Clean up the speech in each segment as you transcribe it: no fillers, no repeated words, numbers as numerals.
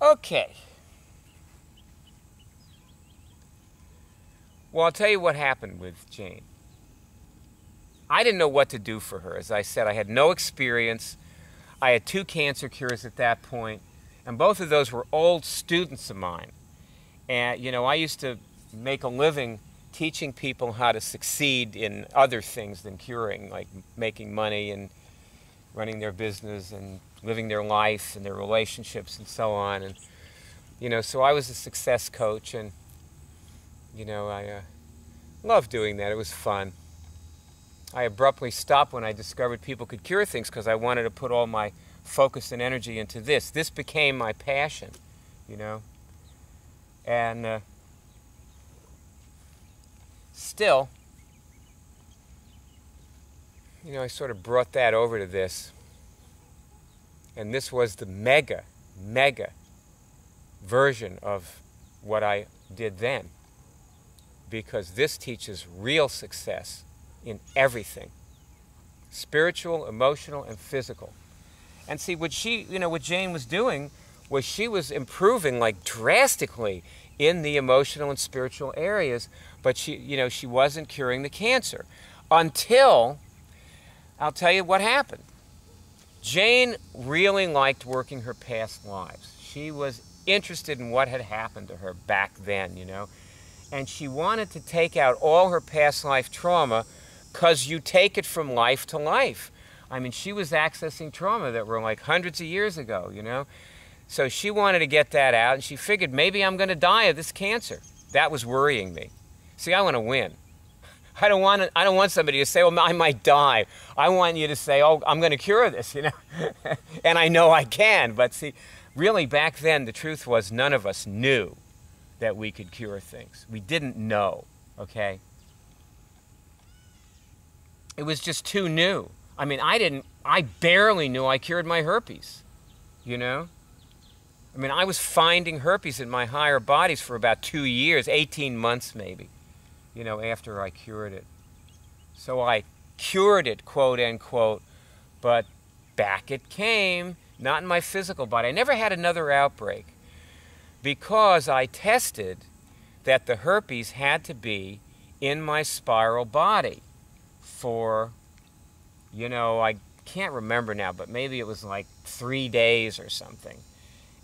Okay. Well, I'll tell you what happened with Jane. I didn't know what to do for her. As I said, I had no experience. I had 2 cancer cures at that point, and both of those were old students of mine. And, you know, I used to make a living teaching people how to succeed in other things than curing, like making money and running their business and living their life and their relationships and so on. And, you know, so I was a success coach, and, you know, I loved doing that. It was fun. I abruptly stopped when I discovered people could cure things because I wanted to put all my focus and energy into this. This became my passion, you know. And still, you know, I sort of brought that over to this. And this was the mega version of what I did then. Because this teaches real success in everything. Spiritual, emotional, and physical. And see, what Jane was doing was she was improving like drastically in the emotional and spiritual areas, but she wasn't curing the cancer until, I'll tell you what happened. Jane really liked working her past lives. She was interested in what had happened to her back then, you know, and she wanted to take out all her past life trauma, because you take it from life to life. I mean, she was accessing trauma that were like hundreds of years ago, you know. So she wanted to get that out, and she figured maybe I'm going to die of this cancer. That was worrying me. See, I want to win. I don't want somebody to say, well, I might die. I want you to say, oh, I'm going to cure this, you know. And I know I can. But see, really back then, the truth was none of us knew that we could cure things. We didn't know, okay? It was just too new. I mean, I barely knew I cured my herpes, you know? I mean, I was finding herpes in my higher bodies for about 2 years, 18 months maybe, you know, after I cured it. So I cured it, quote unquote, but back it came, not in my physical body. I never had another outbreak because I tested that the herpes had to be in my spiral body for, you know, I can't remember now, but maybe it was like 3 days or something.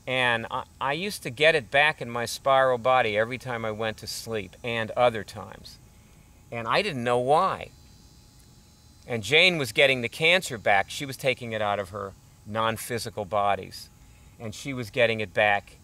And I used to get it back in my spiral body every time I went to sleep and other times. And I didn't know why. And Jane was getting the cancer back. She was taking it out of her non-physical bodies. And she was getting it back,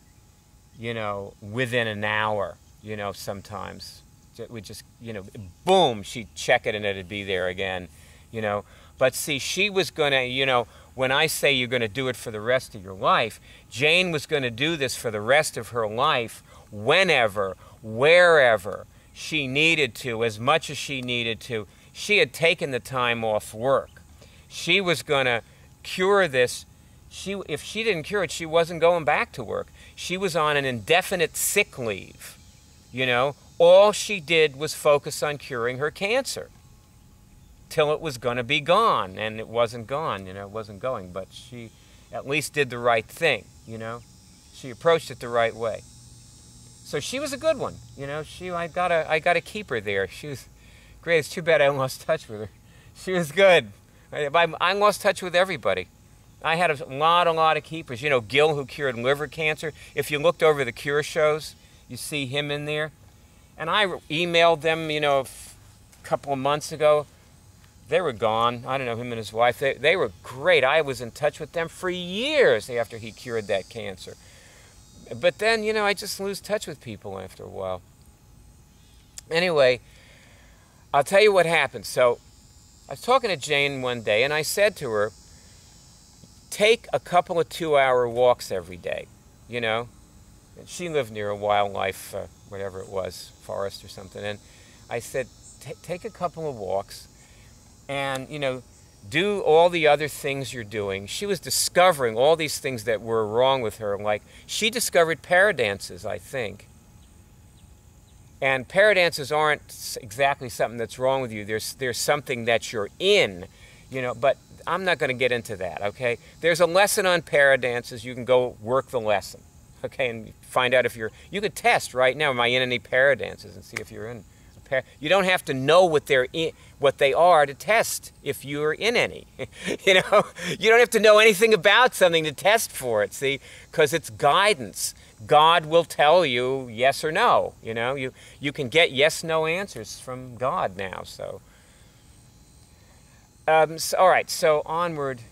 you know, within an hour, you know, sometimes. We just, you know, boom, she'd check it and it'd be there again, you know. But see, she was going to, you know, when I say you're going to do it for the rest of your life, Jane was going to do this for the rest of her life, whenever, wherever she needed to, as much as she needed to. She had taken the time off work. She was going to cure this. If she didn't cure it, she wasn't going back to work. She was on an indefinite sick leave, you know. All she did was focus on curing her cancer till it was going to be gone, and it wasn't gone, you know, it wasn't going, but she at least did the right thing, you know. She approached it the right way. So she was a good one, you know. I got to keep her there. She was great. It's too bad I lost touch with her. She was good. I lost touch with everybody. I had a lot of keepers. You know, Gil, who cured liver cancer. If you looked over the cure shows, you see him in there. And I emailed them, you know, a couple of months ago. They were gone. I don't know, him and his wife. They were great. I was in touch with them for years after he cured that cancer. But then, you know, I just lose touch with people after a while. Anyway, I'll tell you what happened. So I was talking to Jane one day, and I said to her, take a couple of 2-hour walks every day, you know. And she lived near a wildlife, whatever it was, forest or something. And I said, take a couple of walks and, you know, do all the other things you're doing. She was discovering all these things that were wrong with her. Like, she discovered paradances, I think. And paradances aren't exactly something that's wrong with you. There's something that you're in, you know, but I'm not going to get into that, okay? There's a lesson on paradances. You can go work the lesson. okay, and find out if you're, you could test right now, am I in any paradances, and see if you're in a par. You don't have to know what they are to test if you're in any. You know, you don't have to know anything about something to test for it, see, because it's guidance. God will tell you yes or no, you know. You can get yes-no answers from God now, so. All right, so onward.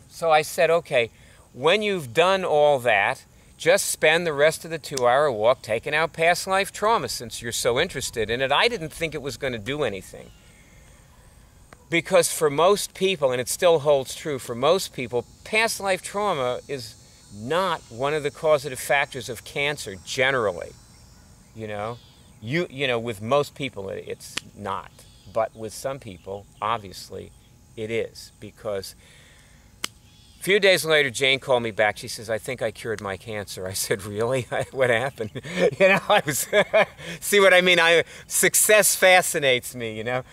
So I said, okay, when you've done all that, just spend the rest of the 2-hour walk taking out past life trauma since you're so interested in it. I didn't think it was going to do anything. Because for most people, and it still holds true for most people, past life trauma is not one of the causative factors of cancer generally. You know, with most people it's not. But with some people, obviously, it is. Because a few days later, Jane called me back. She says, I think I cured my cancer. I said, really? What happened? You know, I was, see what I mean? Success fascinates me, you know.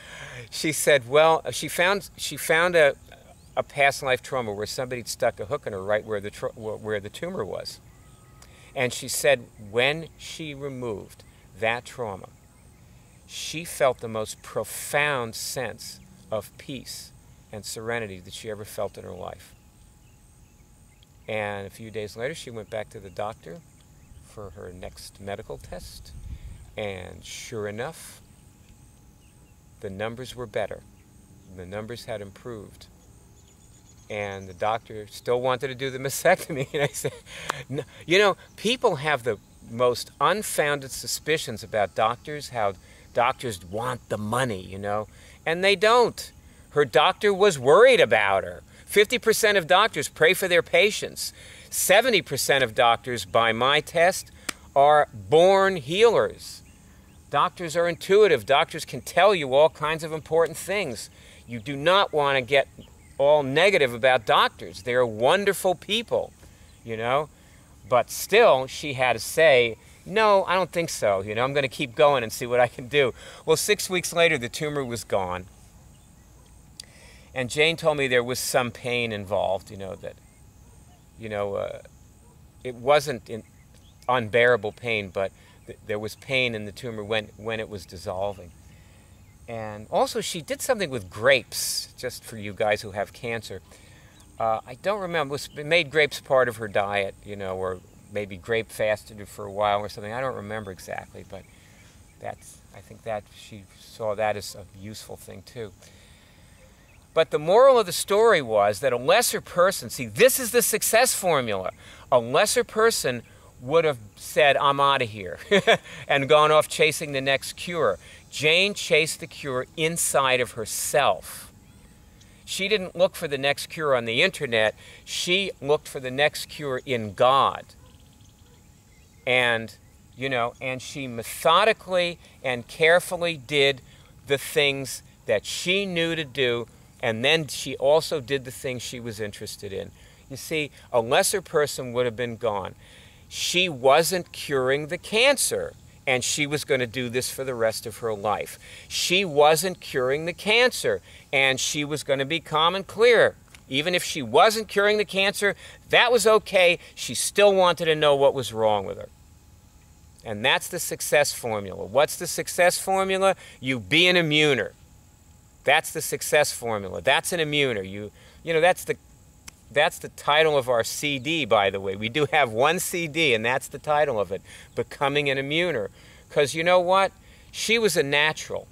She said, well, she found a past life trauma where somebody stuck a hook in her right where the tumor was. And she said when she removed that trauma, she felt the most profound sense of peace and serenity that she ever felt in her life. And a few days later, she went back to the doctor for her next medical test. And sure enough, the numbers were better. The numbers had improved. And the doctor still wanted to do the mastectomy. And I said, no. You know, people have the most unfounded suspicions about doctors, how doctors want the money, you know, and they don't. Her doctor was worried about her. 50% of doctors pray for their patients. 70% of doctors, by my test, are born healers. Doctors are intuitive. Doctors can tell you all kinds of important things. You do not want to get all negative about doctors. They're wonderful people, you know. But still, she had to say, no, I don't think so. You know, I'm going to keep going and see what I can do. Well, 6 weeks later, the tumor was gone. And Jane told me there was some pain involved, you know, that, you know, it wasn't unbearable pain, but there was pain in the tumor when it was dissolving. And also she did something with grapes, just for you guys who have cancer. I don't remember, it made grapes part of her diet, you know, or maybe grape fasted for a while or something. I don't remember exactly, but I think that she saw that as a useful thing too. But the moral of the story was that a lesser person, see, this is the success formula. A lesser person would have said, I'm out of here, and gone off chasing the next cure. Jane chased the cure inside of herself. She didn't look for the next cure on the internet. She looked for the next cure in God. And, you know, and she methodically and carefully did the things that she knew to do. And then she also did the things she was interested in. You see, a lesser person would have been gone. She wasn't curing the cancer, and she was going to do this for the rest of her life. She wasn't curing the cancer, and she was going to be calm and clear. Even if she wasn't curing the cancer, that was okay. She still wanted to know what was wrong with her. And that's the success formula. What's the success formula? You be an immuner. That's the success formula. That's an immuner. You know, that's the title of our CD, by the way. We do have one CD, and that's the title of it, Becoming an Immuner. Because you know what? She was a natural.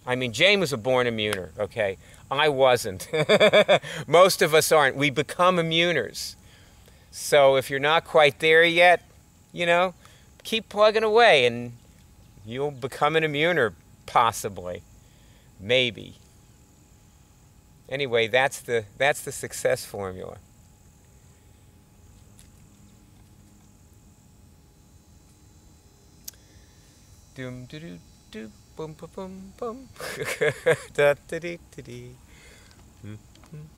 I mean, Jane was a born immuner, okay? I wasn't. Most of us aren't. We become immuners. So if you're not quite there yet, you know, keep plugging away, and you'll become an immuner, possibly. Maybe. Anyway, that's the success formula. Doom doo doo doo boom boom boom boom da da dee dee.